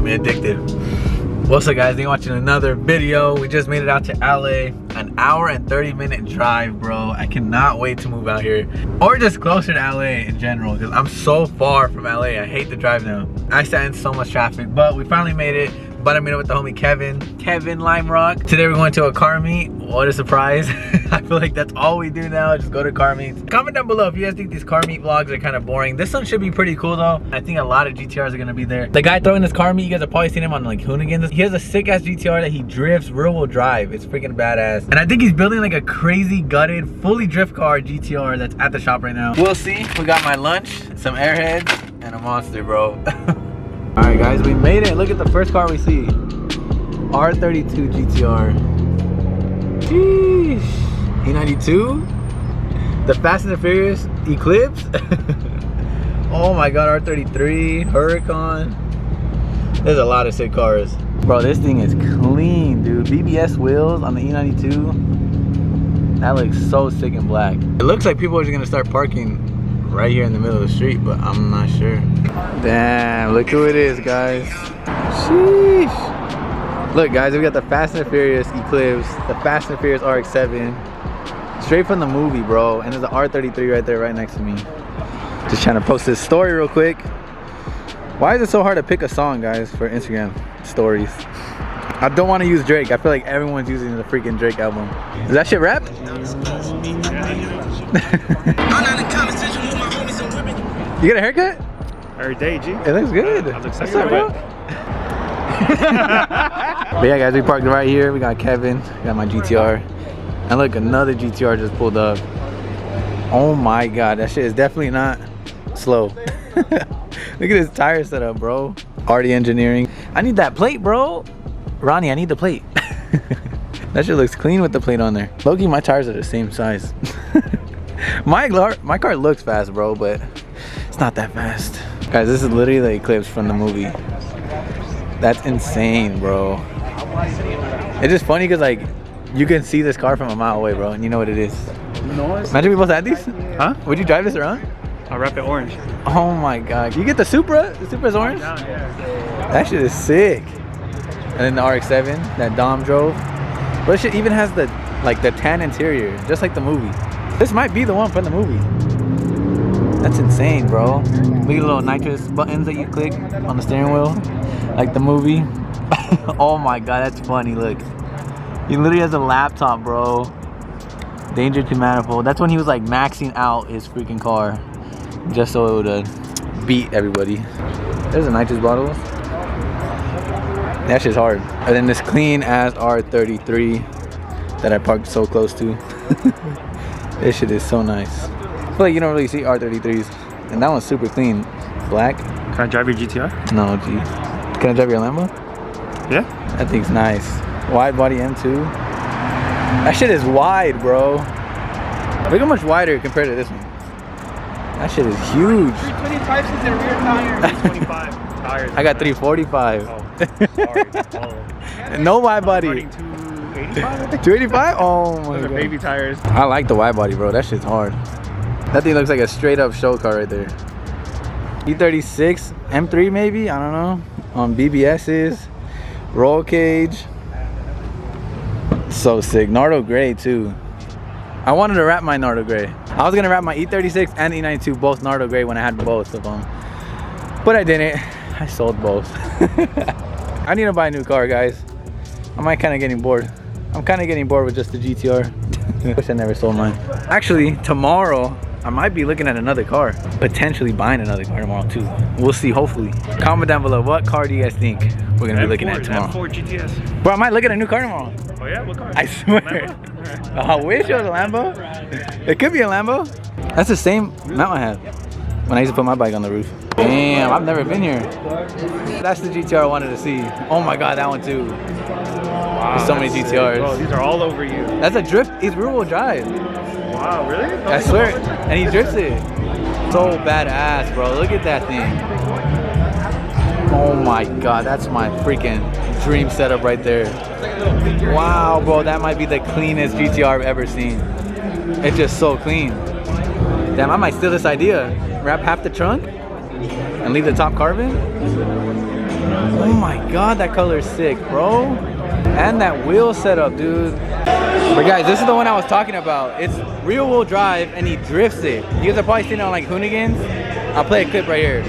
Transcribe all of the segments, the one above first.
me addicted. What's up, guys? You're watching another video. We just made it out to LA. An hour and 30-minute drive, bro. I cannot wait to move out here, or just closer to LA in general, because I'm so far from LA. I hate the drive now. I sat in so much traffic, but we finally made it. But I made it with the homie Kevin Lime Rock. Today we're going to a car meet. What a surprise. I feel like that's all we do now, just go to car meets. Comment down below if you guys think these car meet vlogs are kind of boring. This one should be pretty cool though. I think a lot of GTRs are gonna be there. The guy throwing this car meet, you guys have probably seen him on like Hoonigans. He has a sick ass GTR that he drifts rear wheel drive. It's freaking badass. And I think he's building like a crazy gutted, fully drift car GTR that's at the shop right now. We'll see. We got my lunch, some airheads, and a monster, bro. All right, guys, we made it. Look at the first car we see. R32 GTR. Sheesh. E92. The Fast and the Furious Eclipse. Oh my god, R33, Huracan. There's a lot of sick cars. Bro, this thing is clean, dude. BBS wheels on the E92. That looks so sick and black. It looks like people are just gonna start parking right here in the middle of the street, but I'm not sure. Damn, look who it is, guys. Sheesh. Look, guys, we got the Fast and the Furious Eclipse, the Fast and the Furious RX-7, straight from the movie, bro. And there's an R33 right there, right next to me. Just trying to post this story real quick. Why is it so hard to pick a song, guys, for Instagram stories? I don't want to use Drake. I feel like everyone's using the freaking Drake album. Is that shit rap? You get a haircut? Every day, G. It looks good. What's up, bro? But yeah, guys, we parked right here. We got Kevin, got my GTR, and look, another GTR just pulled up. Oh my god, that shit is definitely not slow. Look at this tire setup, bro. Arty Engineering. I need that plate, bro. Ronnie, I need the plate. That shit looks clean with the plate on there. Loki, my tires are the same size. My car looks fast, bro, but it's not that fast. Guys, this is literally the Eclipse from the movie. That's insane, bro. It's just funny because like you can see this car from a mile away, bro, and you know what it is. Imagine we both had these. Huh? Would you drive this around? I'll wrap it orange. Oh my god. You get the Supra? The Supra's orange? Yeah. That shit is sick. And then the RX-7 that Dom drove. But this shit even has the like the tan interior, just like the movie. This might be the one from the movie. That's insane, bro. Look at the little nitrous buttons that you click on the steering wheel, like the movie. Oh my god, that's funny. Look, he literally has a laptop, bro. Danger to manifold. That's when he was like maxing out his freaking car, just so it would beat everybody. There's the nitrous bottles. That shit's hard. And then this clean ass R33 that I parked so close to. This shit is so nice. I feel like you don't really see R33s, and that one's super clean. Black. Can I drive your GTR? No, G. Can I drive your Lambo? Yeah. That thing's nice. Wide body M2. That shit is wide, bro. Look how much wider compared to this one. That shit is huge. 325 is the rear tire. 325 tires. I got 345. Oh, sorry. No wide body. 285? 285? Oh my Those are god. baby tires. I like the wide body, bro. That shit's hard. That thing looks like a straight up show car right there. E36 M3 maybe, I don't know. On BBS's, roll cage. So sick. Nardo gray too. I wanted to wrap my Nardo gray. I was gonna wrap my E36 and E92 both Nardo gray when I had both of them, but I didn't. I sold both. I need to buy a new car, guys. I'm kind of getting bored. I'm kind of getting bored with just the GTR. Wish I never sold mine. Actually, tomorrow I might be looking at another car. Potentially buying another car tomorrow too. We'll see, hopefully. Comment down below, what car do you guys think we're gonna be looking at tomorrow? Ford GTS. Bro, I might look at a new car tomorrow. Oh yeah, what car? I swear. I wish it was a Lambo. It could be a Lambo. That's the same mount I had when I used to put my bike on the roof. Damn, I've never been here. That's the GTR I wanted to see. Oh my god, that one too. Wow, there's so many GTRs. Oh, these are all over you. That's a drift. It's rear wheel drive. Wow, really? I swear. And he drifts it. So badass, bro. Look at that thing. Oh my god, that's my freaking dream setup right there. Wow, bro, that might be the cleanest GTR I've ever seen. It's just so clean. Damn, I might steal this idea. Wrap half the trunk and leave the top carbon. Oh my god, that color is sick, bro. And that wheel setup, dude. But guys, this is the one I was talking about. It's rear wheel drive and he drifts it. You guys are probably seeing it on like Hoonigans. I'll play a clip right here.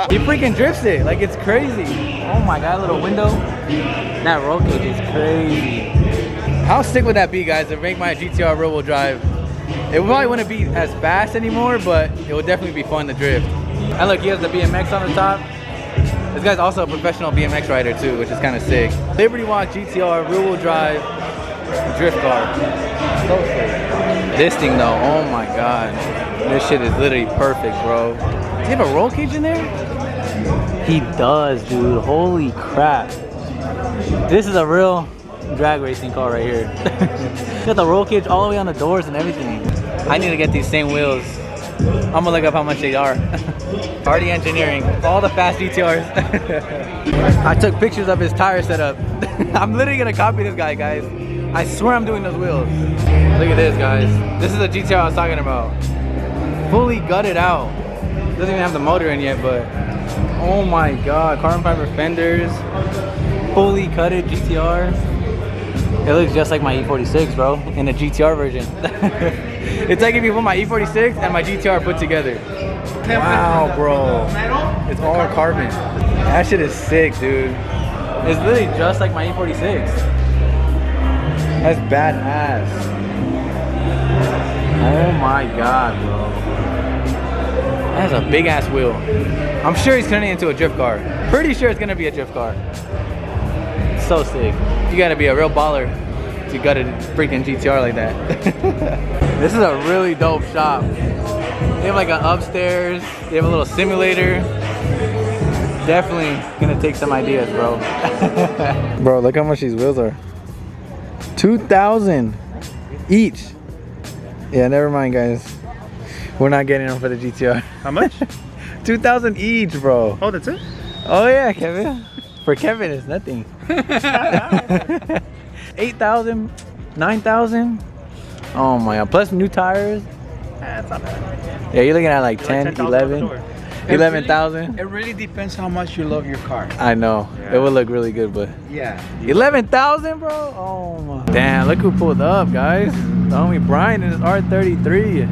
He freaking drifts it, like it's crazy. Oh my god, little window. That roll cage is crazy. How sick would that be, guys, to make my GTR rear wheel drive? It probably wouldn't be as fast anymore, but it would definitely be fun to drift. And look, he has the BMX on the top. This guy's also a professional BMX rider too, which is kind of sick. Liberty Walk GTR rear wheel drive drift car. So sick. This thing though, oh my god. This shit is literally perfect, bro. Does he have a roll cage in there? He does, dude. Holy crap. This is a real drag racing car right here. Got the roll cage all the way on the doors and everything. I need to get these same wheels. I'm gonna look up how much they are. Already engineering all the fast GTRs. I took pictures of his tire setup. I'm literally gonna copy this guy, guys. I swear I'm doing those wheels. Look at this, guys. This is the GTR I was talking about. Fully gutted out. Doesn't even have the motor in yet, but oh my god, carbon fiber fenders, fully cutted GTR. It looks just like my E46, bro, in the GTR version. It's like if you put my E46 and my GTR put together. Wow, bro. It's all carbon. That shit is sick, dude. It's literally just like my E46. That's badass. Oh my god, bro. That's a big ass wheel. I'm sure he's turning it into a drift car. Pretty sure it's gonna be a drift car. It's so sick. You gotta be a real baller to gut a freaking GTR like that. This is a really dope shop. They have like an upstairs. They have a little simulator. Definitely gonna take some ideas, bro. Bro, look how much these wheels are. 2,000 each. Yeah, never mind, guys. We're not getting them for the GTR. How much? 2,000 each, bro. Oh, that's it? Oh yeah, Kevin. For Kevin, it's nothing. 8,000, 9,000. Oh my god. Plus new tires. That's not bad. Yeah, you're looking at like 10, 11. 11,000. It really depends how much you love your car. I know. Yeah. It would look really good, but Yeah. 11,000, bro. Oh my. Damn, look who pulled up, guys. The homie Brian in his R33.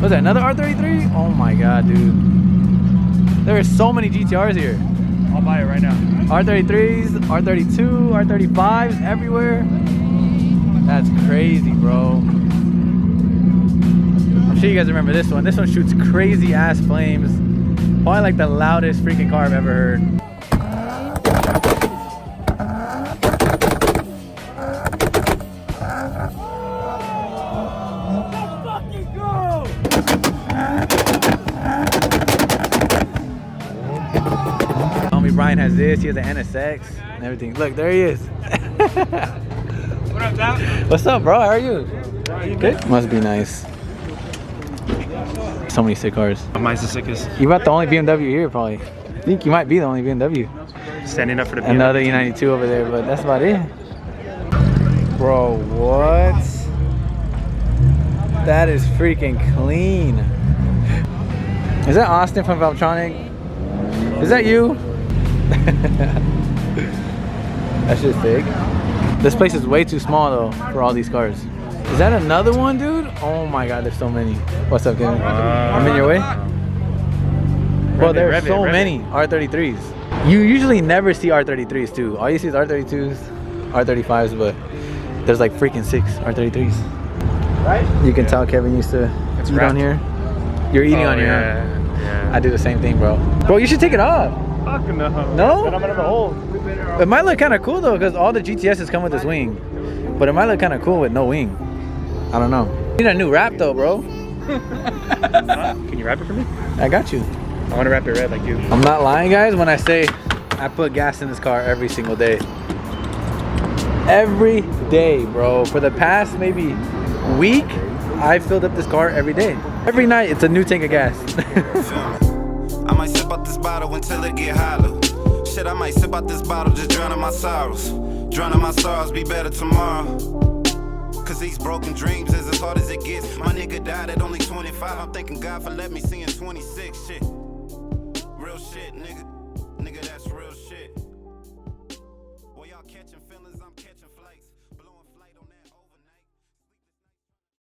Was that another R33? Oh my god, dude. There are so many GTRs here. I'll buy it right now. R33s, R32, R35s everywhere. That's crazy, bro. I'm sure you guys remember this one. This one shoots crazy ass flames. Probably like the loudest freaking car I've ever heard. Homie Brian has this. He has an NSX and everything. Look, there he is. What up, Tom? What's up, bro? How are you? Good? Must be nice. So many sick cars. Mine's the sickest. You're about the only BMW here, probably. I think you might be the only BMW. Standing up for the BMW. Another E92 over there, but that's about it. Bro, what? That is freaking clean. Is that Austin from Valtronic? Is that you? That's just sick. This place is way too small though for all these cars. Is that another one, dude? Oh my god, there's so many. What's up, Kevin? I'm in your way? Bro, there are so many R33s. You usually never see R33s too. All you see is R32s, R35s, but there's like freaking 6 R33s. Right? You can tell Kevin used to eat on here. You're eating on here. Yeah. I do the same thing, bro. Bro, you should take it off. Fuck no. No? Then I'm gonna have a hole. It might look kind of cool though, because all the GTSs come with this wing. But it might look kind of cool with no wing. I don't know. You need a new wrap though, bro. Can you wrap it for me? I got you. I want to wrap it red like you. I'm not lying, guys, when I say I put gas in this car every single day. Every day, bro. For the past maybe week, I filled up this car every day. Every night, it's a new tank of gas. I might sip out this bottle until it get hollow. Shit, I might sip out this bottle, just drowning my sorrows. Drowning my sorrows, be better tomorrow. Cause these broken dreams is as hard as it gets. My nigga died at only 25. I'm thanking God for letting me see in 26. Shit. Real shit, nigga. Nigga, that's real shit.